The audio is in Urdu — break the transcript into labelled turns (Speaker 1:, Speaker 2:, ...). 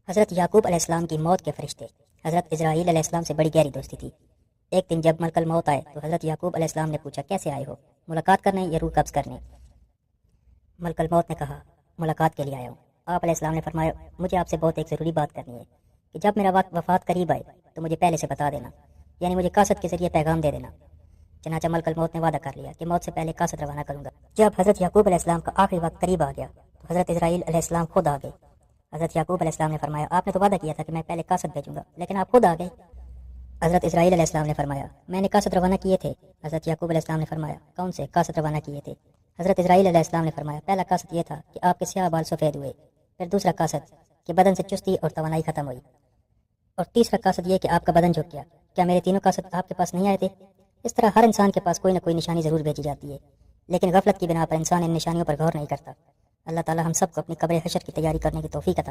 Speaker 1: حضرت یعقوب علیہ السلام کی موت کے فرشتے۔ حضرت اسرائیل علیہ السلام سے بڑی گہری دوستی تھی۔ ایک دن جب ملک الموت آئے تو حضرت یعقوب علیہ السلام نے پوچھا، کیسے آئے ہو؟ ملاقات کرنے یا روح قبض کرنے؟ ملک الموت نے کہا، ملاقات کے لیے آیا ہوں۔ آپ علیہ السلام نے فرمایا، مجھے آپ سے بہت ایک ضروری بات کرنی ہے کہ جب میرا وقت وفات قریب آئے تو مجھے پہلے سے بتا دینا، یعنی مجھے کاسد کے ذریعے پیغام دے دینا۔ چنانچہ ملک الموت نے وعدہ کر لیا کہ موت سے پہلے کاسد روانہ کروں گا۔ جب حضرت یعقوب علیہ السلام کا آخری وقت قریب آ گیا تو حضرت اسرائیل علیہ السلام خود آ گئے۔ حضرت یعقوب علیہ السلام نے فرمایا، آپ نے تو وعدہ کیا تھا کہ میں پہلے کاسد بھیجوں گا، لیکن آپ خود آ گئے۔ حضرت اسرائیل علیہ السلام نے فرمایا، میں نے کاسد روانہ کیے تھے۔ حضرت یعقوب علیہ السلام نے فرمایا، کون سے کاسد روانہ کیے تھے؟ حضرت اسرائیل علیہ السلام نے فرمایا، پہلا کاسد یہ تھا کہ آپ کے سیاہ بال سفید ہوئے، پھر دوسرا کاسد کہ بدن سے چستی اور توانائی ختم ہوئی، اور تیسرا کاسد یہ کہ آپ کا بدن جھک گیا۔ کیا میرے تینوں کاسد آپ کے پاس نہیں آئے تھے؟ اس طرح ہر انسان کے پاس کوئی نہ کوئی نشانی ضرور بھیجی جاتی ہے، لیکن غفلت کی بنا پر انسان ان نشانیوں پر غور نہیں کرتا۔ اللہ تعالی ہم سب کو اپنی قبر حشر کی تیاری کرنے کی توفیق عطا